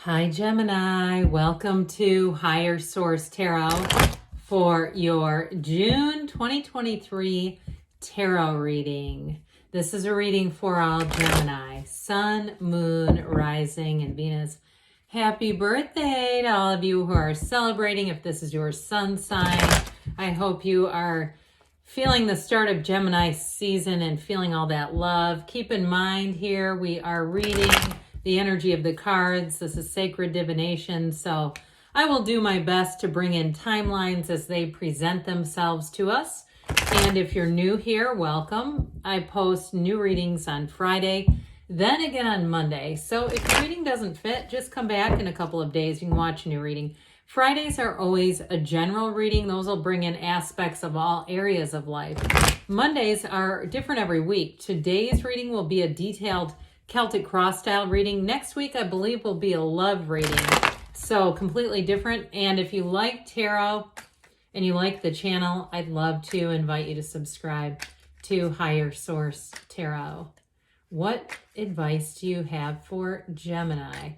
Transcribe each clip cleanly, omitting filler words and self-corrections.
Hi Gemini, welcome to Higher Source Tarot for your June 2023 tarot reading. This is a reading for all Gemini, Sun, Moon, Rising, and Venus. Happy birthday to all of you who are celebrating. If this is your sun sign, I hope you are feeling the start of Gemini season and feeling all that love. Keep in mind here, we are reading the energy of the cards. This is sacred divination, so I will do my best to bring in timelines as they present themselves to us. And if you're new here, welcome. I post new readings on Friday, then again on Monday. So if your reading doesn't fit, just come back in a couple of days. You can watch a new reading. Fridays are always a general reading. Those will bring in aspects of all areas of life. Mondays are different every week. Today's reading will be a detailed Celtic cross style reading. Next week, I believe, will be a love reading. So completely different. And if you like tarot and you like the channel, I'd love to invite you to subscribe to Higher Source Tarot. What advice do you have for Gemini?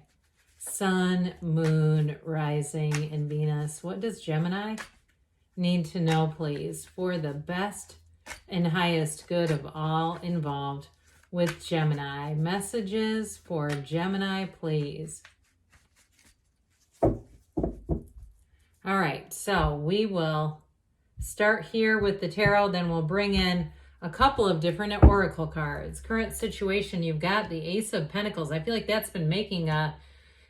Sun, Moon, Rising, and Venus. What does Gemini need to know, please, for the best and highest good of all involved with Gemini? Messages for Gemini, please. All right, so we will start here with the tarot, then we'll bring in a couple of different oracle cards. Current situation, you've got the Ace of Pentacles. I feel like that's been making an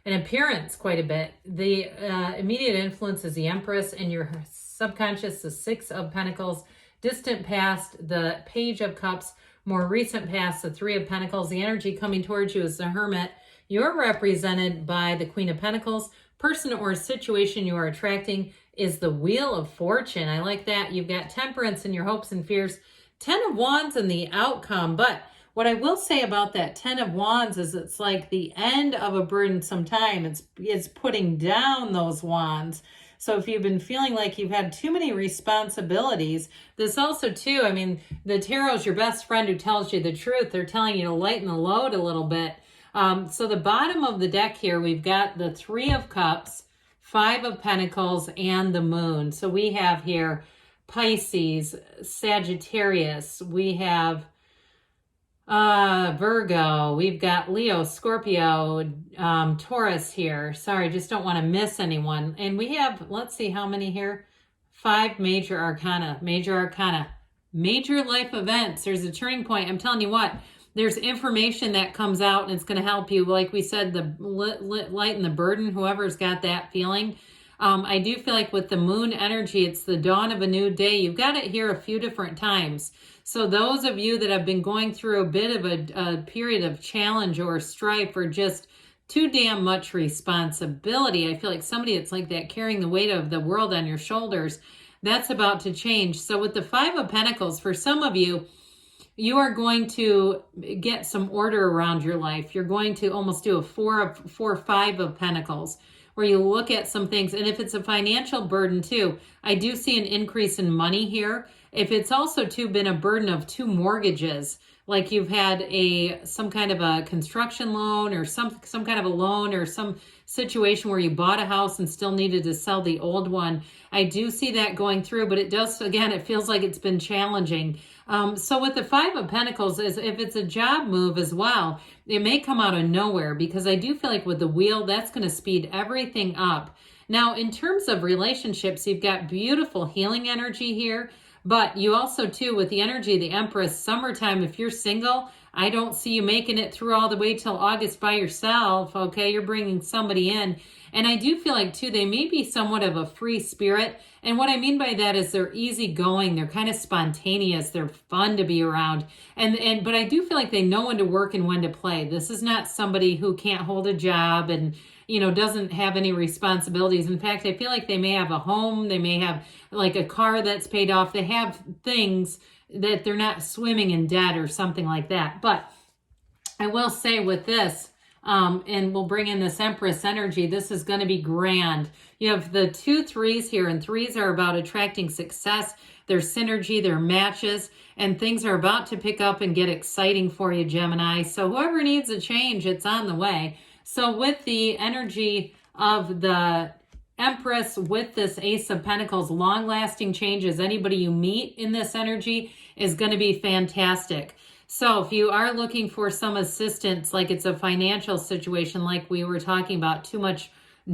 appearance quite a bit. The immediate influence is the Empress, and your subconscious, the Six of Pentacles. Distant past, the Page of Cups. More recent past, the Three of Pentacles. The energy coming towards you is the Hermit. You're represented by the Queen of Pentacles. Person or situation you are attracting is the Wheel of Fortune. I like that. You've got Temperance in your hopes and fears. Ten of Wands in the outcome. But what I will say about that Ten of Wands is it's like the end of a burdensome time. It's putting down those wands. So if you've been feeling like you've had too many responsibilities, this also too, I mean, the tarot is your best friend who tells you the truth. They're telling you to lighten the load a little bit. So the bottom of the deck here, we've got the Three of Cups, Five of Pentacles, and the Moon. So we have here Pisces, Sagittarius, we have Virgo, we've got Leo, Scorpio, Taurus here. Sorry, just don't want to miss anyone. And we have, let's see how many here. 5 major arcana, major life events. There's a turning point. I'm telling you what, there's information that comes out and it's going to help you. Like we said, the lighten the burden, whoever's got that feeling. I do feel like with the moon energy, it's the dawn of a new day. You've got it here a few different times. So those of you that have been going through a bit of a period of challenge or strife or just too damn much responsibility, I feel like somebody that's like that carrying the weight of the world on your shoulders, that's about to change. So with the Five of Pentacles, for some of you, you are going to get some order around your life. You're going to almost do a Five of Pentacles, where you look at some things. And if it's a financial burden too, I do see an increase in money here. If it's also too been a burden of 2 mortgages, like you've had some kind of a construction loan or some kind of a loan or some situation where you bought a house and still needed to sell the old one, I do see that going through, but it does, again, it feels like it's been challenging. So with the Five of Pentacles, if it's a job move as well, it may come out of nowhere, because I do feel like with the Wheel, that's going to speed everything up. Now, in terms of relationships, you've got beautiful healing energy here. But you also, too, with the energy of the Empress, summertime, if you're single, I don't see you making it through all the way till August by yourself, okay? You're bringing somebody in. And I do feel like, too, they may be somewhat of a free spirit. And what I mean by that is they're easygoing. They're kind of spontaneous. They're fun to be around. But I do feel like they know when to work and when to play. This is not somebody who can't hold a job and, you know, doesn't have any responsibilities. In fact, I feel like they may have a home. They may have like a car that's paid off. They have things that they're not swimming in debt or something like that. But I will say with this, and we'll bring in this Empress energy, this is going to be grand. You have the 2 threes here, and 3s are about attracting success. Their synergy, their matches, and things are about to pick up and get exciting for you, Gemini. So whoever needs a change, it's on the way. So with the energy of the Empress with this Ace of Pentacles, long-lasting changes, anybody you meet in this energy is going to be fantastic. So if you are looking for some assistance, like it's a financial situation, like we were talking about, too much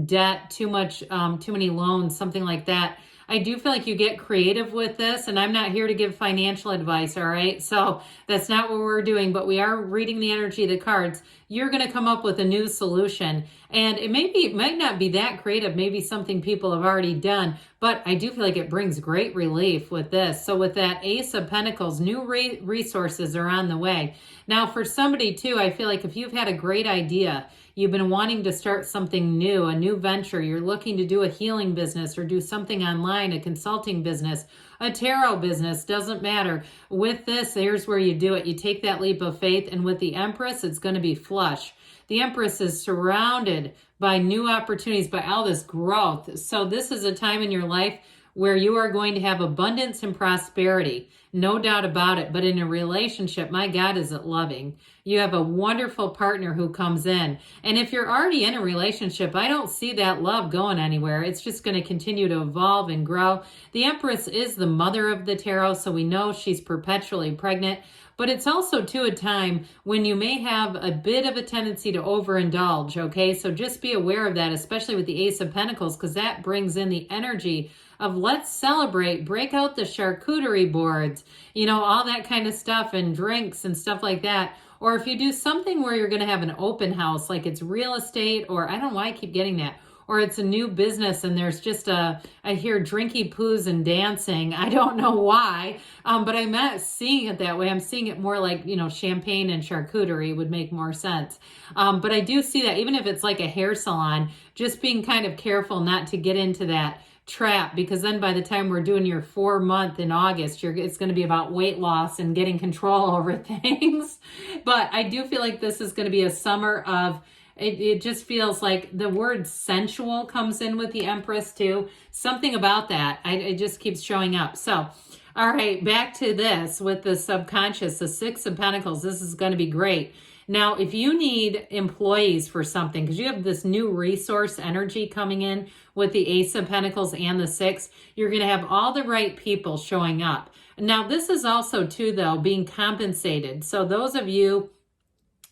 debt, too many loans, something like that, I do feel like you get creative with this, and I'm not here to give financial advice, all right? So that's not what we're doing, but we are reading the energy of the cards. You're going to come up with a new solution, and it might not be that creative, maybe something people have already done, but I do feel like it brings great relief with this. So with that Ace of Pentacles, new resources are on the way. Now for somebody too, I feel like if you've had a great idea, you've been wanting to start something new, a new venture, you're looking to do a healing business or do something online, a consulting business, a tarot business, doesn't matter. With this, here's where you do it. You take that leap of faith, and with the Empress, it's going to be flush. The Empress is surrounded by new opportunities, by all this growth. So this is a time in your life where you are going to have abundance and prosperity, no doubt about it. But in a relationship, my God, is it loving? You have a wonderful partner who comes in. And if you're already in a relationship, I don't see that love going anywhere. It's just going to continue to evolve and grow. The Empress is the mother of the tarot, so we know she's perpetually pregnant. But it's also, too, a time when you may have a bit of a tendency to overindulge, okay? So just be aware of that, especially with the Ace of Pentacles, because that brings in the energy of let's celebrate, break out the charcuterie boards, you know, all that kind of stuff, and drinks and stuff like that. Or if you do something where you're going to have an open house, like it's real estate, or I don't know why I keep getting that, or it's a new business and there's just I hear drinky poos and dancing. I don't know why, but I'm not seeing it that way. I'm seeing it more like, you know, champagne and charcuterie would make more sense. But I do see that even if it's like a hair salon, just being kind of careful not to get into that trap, because then by the time we're doing your 4-month in August, it's going to be about weight loss and getting control over things. But I do feel like this is going to be a summer of it just feels like the word sensual comes in with the Empress too. Something about that. It just keeps showing up. So, all right, back to this with the subconscious, the Six of Pentacles. This is going to be great. Now, if you need employees for something, because you have this new resource energy coming in with the Ace of Pentacles and the Six, you're going to have all the right people showing up. Now, this is also, too, though, being compensated. So those of you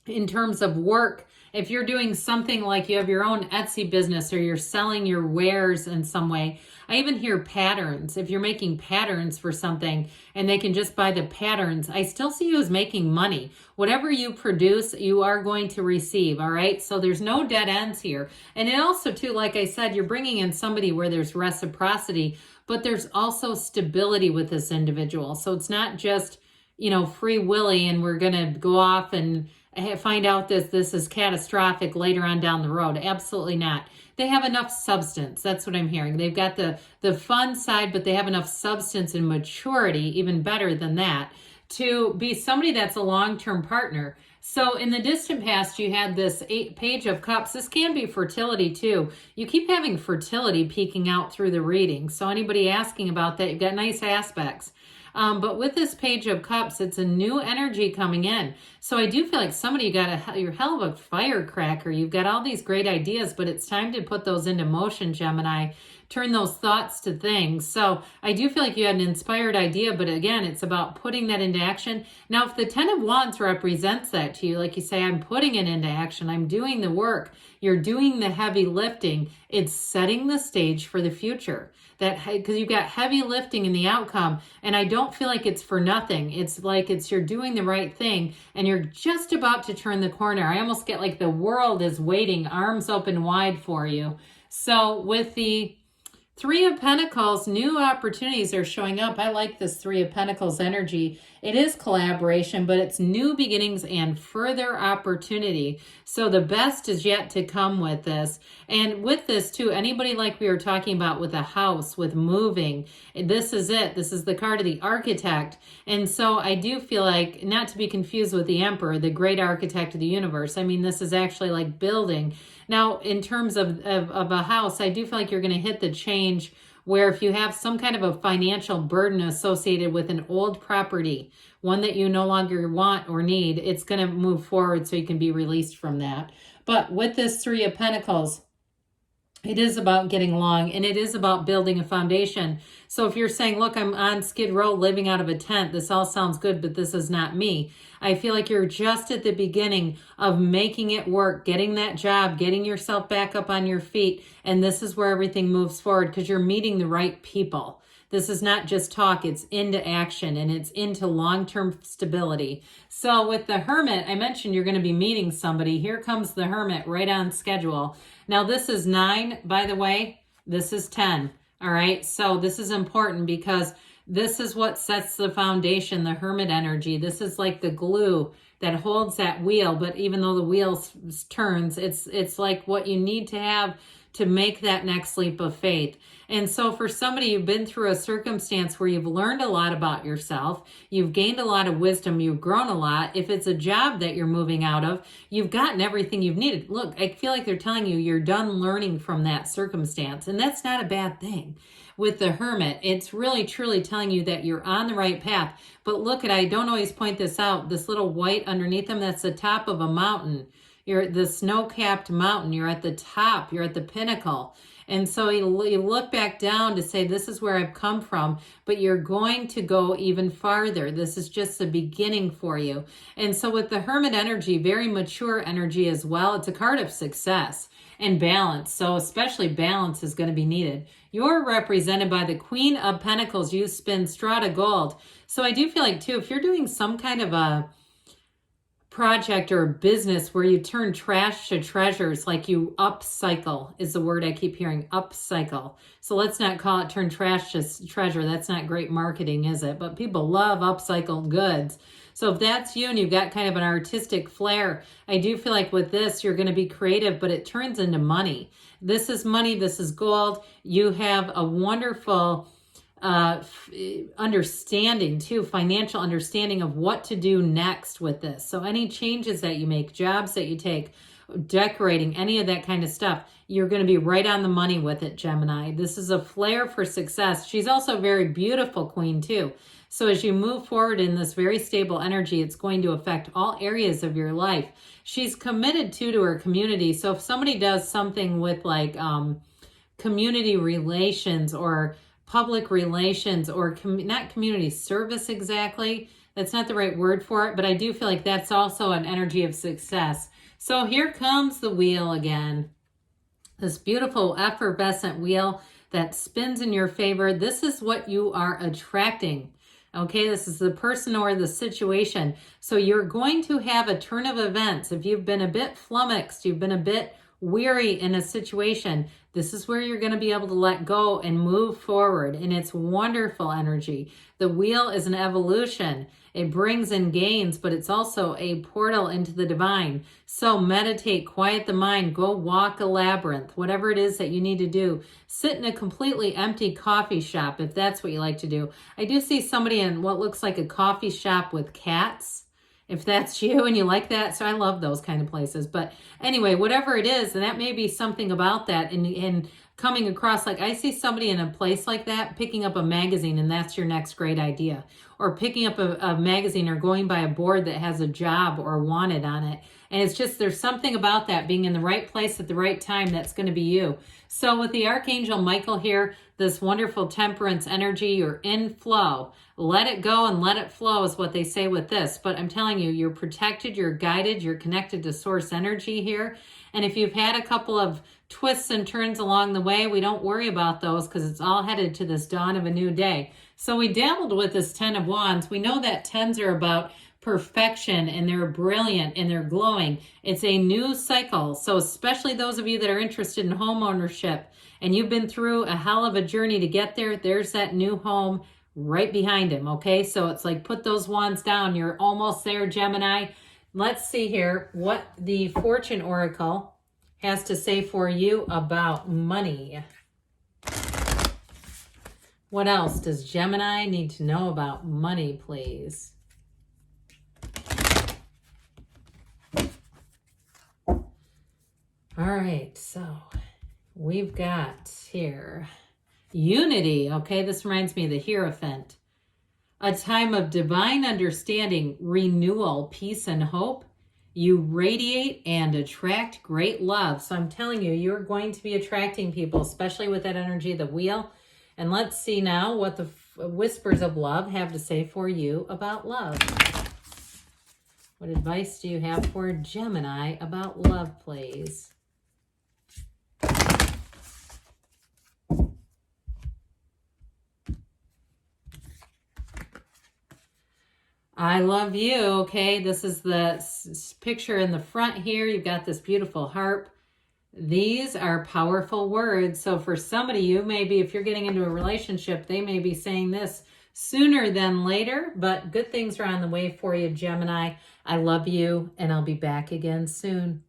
in terms of work, if you're doing something like you have your own Etsy business or you're selling your wares in some way, I even hear patterns. If you're making patterns for something and they can just buy the patterns, I still see you as making money. Whatever you produce, you are going to receive, all right? So there's no dead ends here. And it also, too, like I said, you're bringing in somebody where there's reciprocity, but there's also stability with this individual. So it's not just, you know, free willy and we're going to go off and find out this is catastrophic later on down the road. Absolutely not. They have enough substance. That's what I'm hearing. They've got the fun side, but they have enough substance and maturity, even better than that, to be somebody that's a long-term partner. So in the distant past, you had this Page of Cups. This can be fertility too. You keep having fertility peeking out through the reading. So anybody asking about that, you've got nice aspects. But with this Page of Cups, it's a new energy coming in. So I do feel like somebody, you're hell of a firecracker. You've got all these great ideas, but it's time to put those into motion, Gemini. Turn those thoughts to things. So I do feel like you had an inspired idea, but again, it's about putting that into action. Now, if the Ten of Wands represents that to you, like you say, I'm putting it into action, I'm doing the work, you're doing the heavy lifting, it's setting the stage for the future. Because you've got heavy lifting in the outcome, and I don't feel like it's for nothing. It's like you're doing the right thing, and you're just about to turn the corner. I almost get like the world is waiting, arms open wide for you. So with the Three of Pentacles, new opportunities are showing up. I like this Three of Pentacles energy. It is collaboration, but it's new beginnings and further opportunity. So the best is yet to come with this. And with this too, anybody like we were talking about with a house, with moving, this is it. This is the card of the architect. And so I do feel like, not to be confused with the Emperor, the great architect of the universe. I mean, this is actually like building. Now, in terms of a house, I do feel like you're going to hit the change where if you have some kind of a financial burden associated with an old property, one that you no longer want or need, it's going to move forward so you can be released from that. But with this Three of Pentacles, it is about getting along, and it is about building a foundation. So if you're saying, look, I'm on Skid Row living out of a tent, this all sounds good, but this is not me. I feel like you're just at the beginning of making it work, getting that job, getting yourself back up on your feet. And this is where everything moves forward because you're meeting the right people. This is not just talk, it's into action, and it's into long-term stability. So with the Hermit, I mentioned you're going to be meeting somebody. Here comes the Hermit right on schedule. Now this is 9, by the way. This is 10. All right. So this is important because this is what sets the foundation, the Hermit energy. This is like the glue that holds that wheel. But even though the wheel turns, it's like what you need to have to make that next leap of faith. And so for somebody, you've been through a circumstance where you've learned a lot about yourself, you've gained a lot of wisdom, you've grown a lot. If it's a job that you're moving out of, you've gotten everything you've needed. Look, I feel like they're telling you you're done learning from that circumstance, and that's not a bad thing. With the Hermit, it's really truly telling you that you're on the right path. But look at, I don't always point this out, this little white underneath them, that's the top of a mountain. You're at the snow-capped mountain. You're at the top. You're at the pinnacle. And so you look back down to say, this is where I've come from, but you're going to go even farther. This is just the beginning for you. And so with the Hermit energy, very mature energy as well, it's a card of success and balance. So especially balance is going to be needed. You're represented by the Queen of Pentacles. You spin straw to gold. So I do feel like, too, if you're doing some kind of a project or a business where you turn trash to treasures, like you upcycle is the word I keep hearing, upcycle. So let's not call it turn trash to treasure. That's not great marketing, is it? But people love upcycled goods. So if that's you and you've got kind of an artistic flair, I do feel like with this, you're going to be creative, but it turns into money. This is money. This is gold. You have a wonderful understanding too, financial understanding of what to do next with this. So any changes that you make, jobs that you take, decorating, any of that kind of stuff, you're going to be right on the money with it, Gemini. This is a flair for success. She's also a very beautiful queen too. So as you move forward in this very stable energy, it's going to affect all areas of your life. She's committed to her community. So if somebody does something with like community relations or public relations or not community service exactly. That's not the right word for it, but I do feel like that's also an energy of success. So here comes the wheel again. This beautiful effervescent wheel that spins in your favor. This is what you are attracting. Okay, this is the person or the situation. So you're going to have a turn of events. If you've been a bit flummoxed, you've been a bit weary in a situation, this is where you're going to be able to let go and move forward. And it's wonderful energy. The wheel is an evolution. It brings in gains, but it's also a portal into the divine. So meditate, quiet the mind, go walk a labyrinth, whatever it is that you need to do. Sit in a completely empty coffee shop if that's what you like to do. I do see somebody in what looks like a coffee shop with cats. If that's you and you like that. So I love those kind of places. But anyway, whatever it is, and that may be something about that and coming across, like I see somebody in a place like that picking up a magazine, and that's your next great idea. Or picking up a magazine or going by a board that has a job or wanted on it. And it's just, there's something about that being in the right place at the right time that's going to be you. So with the Archangel Michael here, this wonderful temperance energy, you're in flow. Let it go and let it flow is what they say with this. But I'm telling you, you're protected, you're guided, you're connected to source energy here. And if you've had a couple of twists and turns along the way, we don't worry about those because it's all headed to this dawn of a new day. So we dabbled with this 10 of Wands. We know that 10s are about perfection and they're brilliant and they're glowing. It's a new cycle. So especially those of you that are interested in home ownership and you've been through a hell of a journey to get there, there's that new home right behind him. Okay, so it's like put those wands down. You're almost there, Gemini. Let's see here what the Fortune Oracle has to say for you about money. What else does Gemini need to know about money, please? All right, so we've got here unity. Okay, this reminds me of the Hierophant. A time of divine understanding, renewal, peace, and hope. You radiate and attract great love. So I'm telling you, you're going to be attracting people, especially with that energy of the wheel. And let's see now what the whispers of love have to say for you about love. What advice do you have for Gemini about love, please? I love you, okay? This is the picture in the front here. You've got this beautiful harp. These are powerful words. So for somebody, you may be, if you're getting into a relationship, they may be saying this sooner than later, but good things are on the way for you, Gemini. I love you, and I'll be back again soon.